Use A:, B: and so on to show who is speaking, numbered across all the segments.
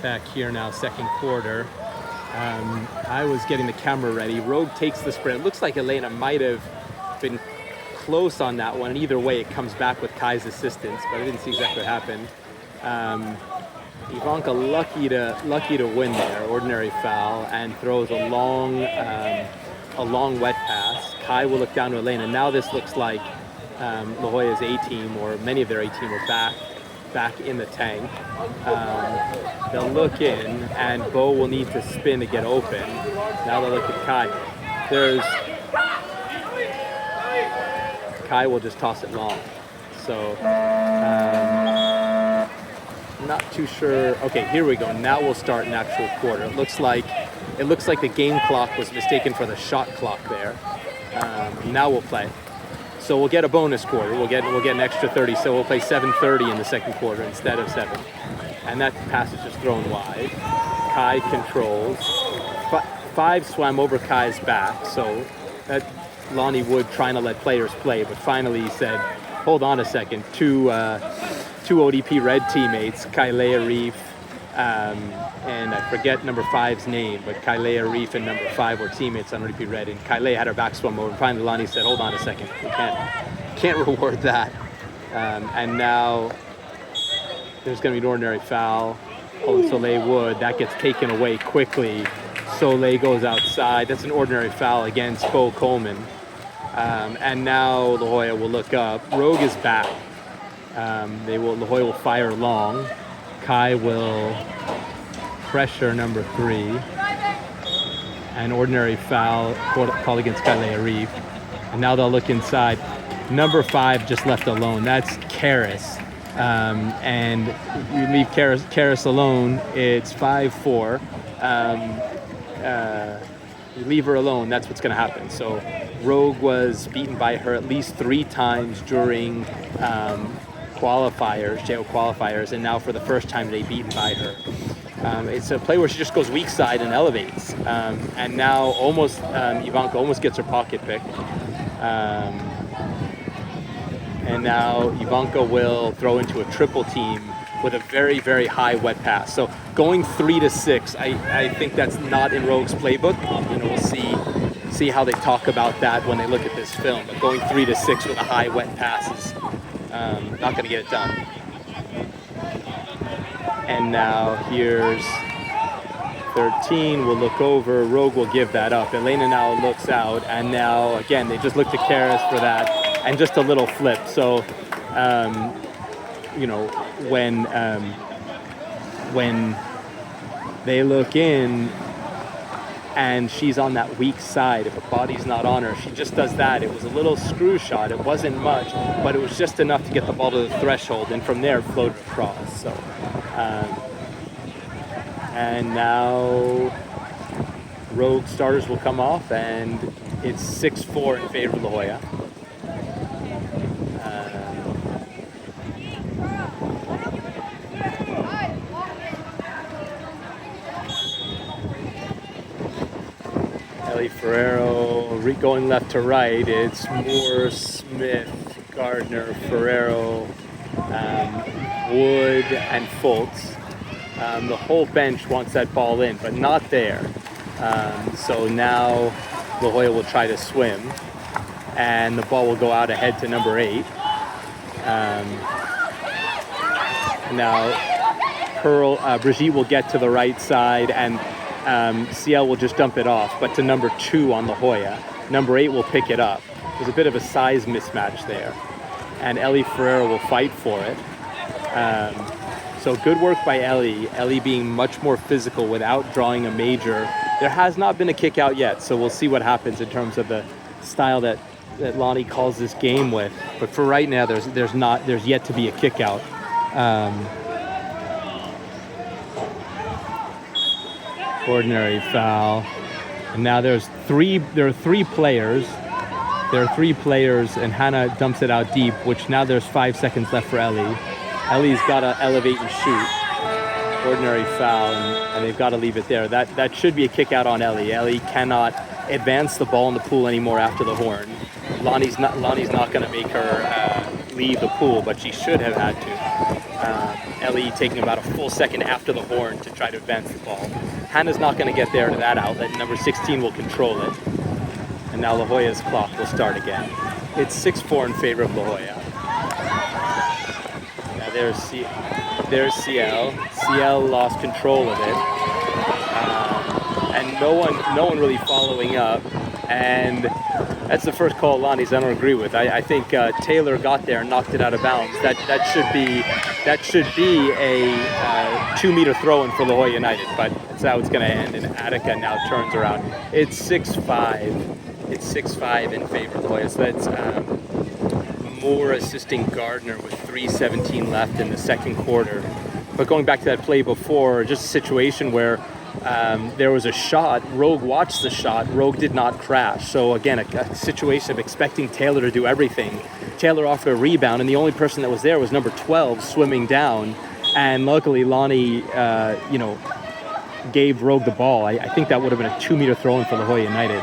A: Back here now, second quarter. I was getting the camera ready. Rogue takes the sprint. It looks like Elena might have been close on that one. Either way, it comes back with Kai's assistance, but I didn't see exactly what happened. Ivanka lucky to win there, ordinary foul, and throws a long wet pass. Kai will look down to Elena. Now this looks like La Jolla's A-team, or many of their A-team, are back in the tank. They'll look in, and Bo will need to spin to get open. Now they'll look at Kai. Kai will just toss it long. So, not too sure. Okay, here we go. Now we'll start an actual quarter. It looks like the game clock was mistaken for the shot clock there. Now we'll play. So we'll get a bonus quarter. We'll get an extra 30. So we'll play 7:30 in the second quarter instead of 7. And that pass is just thrown wide. Kai controls. 5 swam over Kai's back. So that Lonnie Wood trying to let players play, but finally he said, "Hold on a second." Two ODP Red teammates, Kailea Reef, and I forget number 5's name, but Kailea Reef and number 5 were teammates on ODP Red, and Kailea had her back swum over. And finally Lonnie said, "Hold on a second, we can't reward that." And now there's going to be an ordinary foul on Soleil Wood. That gets taken away quickly. Soleil goes outside. That's an ordinary foul against Bo Coleman. And now La Jolla will look up. Rogue is back. La Jolla will fire long. Kai will pressure number 3. An ordinary foul called against Kailea Reef. And now they'll look inside. Number 5 just left alone. That's Karis. And you leave Karis alone, it's 5-4. You leave her alone, that's what's going to happen. So Rogue was beaten by her at least 3 times during qualifiers, JO qualifiers, and now for the first time they beaten by her. It's a play where she just goes weak side and elevates. And now Ivanka almost gets her pocket pick. And now Ivanka will throw into a triple team with a very, very high wet pass. So going 3 to 6, I think that's not in Rogue's playbook. We'll see how they talk about that when they look at this film. But going 3 to 6 with a high wet pass is not going to get it done. And now here's 13. We'll look over. Rogue will give that up. Elena now looks out, and now again they just look to Karis for that, and just a little flip. So. When they look in and she's on that weak side, if a body's not on her, she just does that. It was a little screw shot. It wasn't much, but it was just enough to get the ball to the threshold, and from there it floated across. So, and now Rogue starters will come off, and it's 6-4 in favor of La Jolla. Ferrero going left to right. It's Moore, Smith, Gardner, Ferrero, Wood, and Fultz. The whole bench wants that ball in, but not there. So now La Jolla will try to swim, and the ball will go out ahead to number 8. Now Brigitte will get to the right side, and CL will just dump it off, but to number 2 on La Jolla. Number 8 will pick it up. There's a bit of a size mismatch there. And Ellie Ferreira will fight for it. So good work by Ellie. Ellie being much more physical without drawing a major. There has not been a kick out yet, so we'll see what happens in terms of the style that Lonnie calls this game with. But for right now, there's yet to be a kick out. Ordinary foul, and now there are 3 players. There are 3 players, and Hannah dumps it out deep, which now there's 5 seconds left for Ellie. Ellie's got to elevate and shoot. Ordinary foul, and they've got to leave it there. That should be a kick out on Ellie. Ellie cannot advance the ball in the pool anymore after the horn. Lonnie's not going to make her leave the pool, but she should have had to. Ellie taking about a full second after the horn to try to advance the ball. Hannah's not going to get there to that outlet. Number 16 will control it. And now La Jolla's clock will start again. It's 6-4 in favor of La Jolla. Now there's CL. CL lost control of it. And no one really following up. And that's the first call Lonnie's I don't agree with. I think Taylor got there and knocked it out of bounds. That should be a 2-meter throw-in for La Jolla United, but that's how it's going to end. And Attica now turns around. It's 6-5. It's 6-5 in favor of La Jolla. So that's Moore assisting Gardner with 3:17 left in the second quarter. But going back to that play before, just a situation where there was a shot. Rogue watched the shot. Rogue did not crash. So again, a situation of expecting Taylor to do everything. Taylor offered a rebound, and the only person that was there was number 12 swimming down. And luckily, Lonnie, gave Rogue the ball. I think that would have been a 2-meter throw-in for La Jolla United.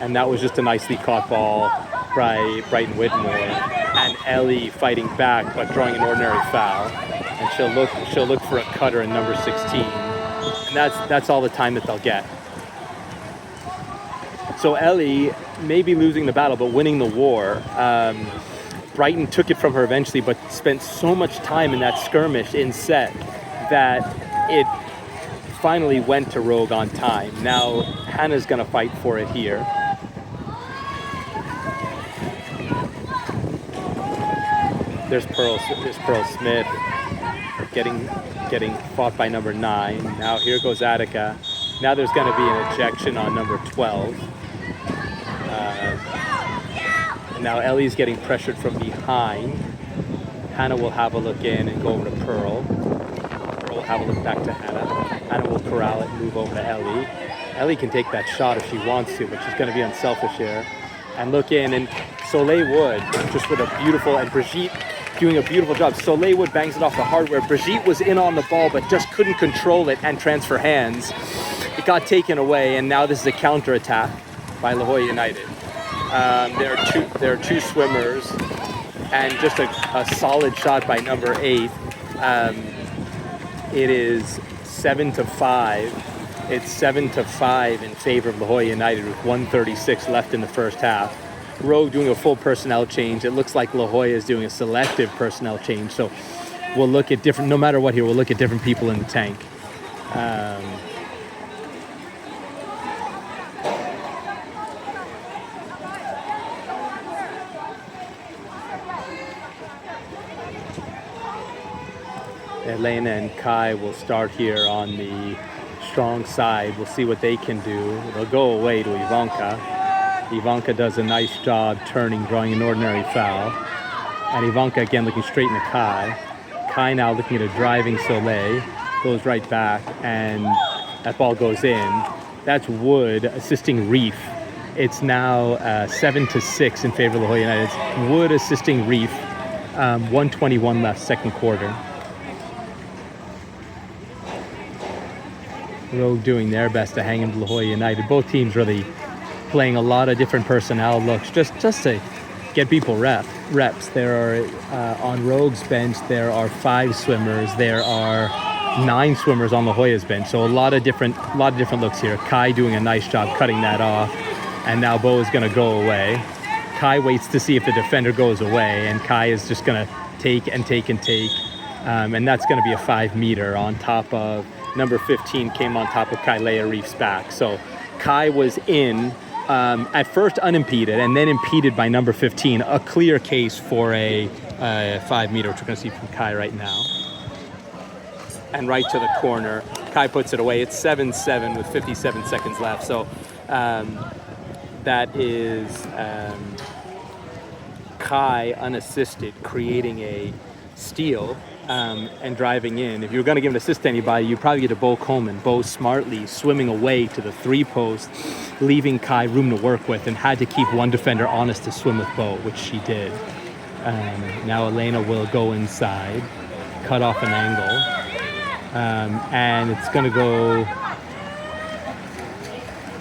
A: And that was just a nicely caught ball by Brighton Whitmore. And Ellie fighting back, but drawing an ordinary foul. And she'll look for a cutter in number 16. And that's all the time that they'll get. So Ellie may be losing the battle, but winning the war. Brighton took it from her eventually, but spent so much time in that skirmish in set that it finally went to Rogue on time. Now Hannah's gonna fight for it here. There's Pearl Smith getting fought by number 9. Now here goes Attica. Now there's going to be an ejection on number 12. Now Ellie's getting pressured from behind. Hannah will have a look in and go over to Pearl. Pearl will have a look back to Hannah. Hannah will corral it and move over to Ellie. Ellie can take that shot if she wants to, but she's going to be unselfish here. And look in, and Soleil Wood just with a beautiful, and Brigitte doing a beautiful job. Soleil Wood bangs it off the hardware. Brigitte was in on the ball, but just couldn't control it and transfer hands. It got taken away, and now this is a counterattack by La Jolla United. There are two swimmers, and just a solid shot by number 8. It is 7-5. It's 7-5 in favor of La Jolla United with 1:36 left in the first half. Rogue doing a full personnel change. It looks like La Jolla is doing a selective personnel change. So we'll look at different, no matter what here, we'll look at different people in the tank. Elena and Kai will start here on the strong side. We'll see what they can do. They'll go away to Ivanka. Ivanka does a nice job turning, drawing an ordinary foul. And Ivanka again looking straight into Kai. Kai now looking at a driving Soleil. Goes right back, and that ball goes in. That's Wood assisting Reef. It's now 7-6 in favor of La Jolla United. It's Wood assisting Reef. 1:21 left, second quarter. Rogue doing their best to hang into La Jolla United. Both teams really playing a lot of different personnel looks just to get people reps. There are on Rogue's bench there are 5 swimmers. There are 9 swimmers on La Jolla's bench. So a lot of different looks here. Kai doing a nice job cutting that off, and now Bo is going to go away. Kai waits to see if the defender goes away, and Kai is just going to take, and that's going to be a 5-meter on top of number 15 came on top of Kailea Reef's back. So Kai was in, at first unimpeded, and then impeded by number 15. A clear case for a 5-meter, which we're going to see from Kai right now. And right to the corner, Kai puts it away. It's 7-7 with 57 seconds left. So that is Kai unassisted, creating a steal. And driving in. If you were going to give an assist to anybody, you probably get to Bo Coleman. Bo smartly swimming away to the 3-post, leaving Kai room to work with, and had to keep one defender honest to swim with Bo, which she did. Now Elena will go inside, cut off an angle, and it's going to go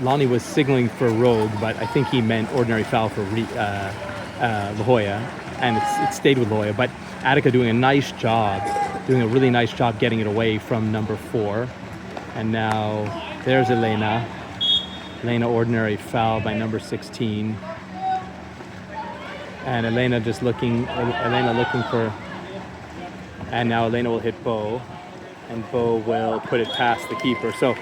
A: Lonnie was signaling for Rogue, but I think he meant ordinary foul for La Jolla, and it stayed with La Jolla. But Attica doing a really nice job getting it away from number 4. And now there's Elena. Elena ordinary foul by number 16. And Elena looking for, and now Elena will hit Bo, and Bo will put it past the keeper. So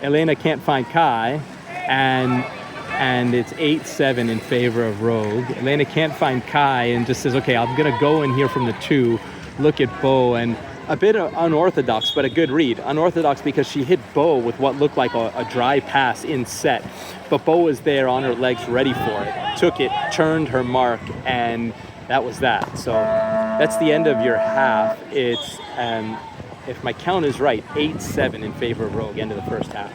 A: Elena can't find Kai, and it's 8-7 in favor of Rogue. Elena can't find Kai and just says, okay, I'm gonna go in here from the 2, look at Bo, and a bit unorthodox, but a good read. Unorthodox because she hit Bo with what looked like a dry pass in set, but Bo was there on her legs ready for it, took it, turned her mark, and that was that. So that's the end of your half. It's, if my count is right, 8-7 in favor of Rogue, end of the first half.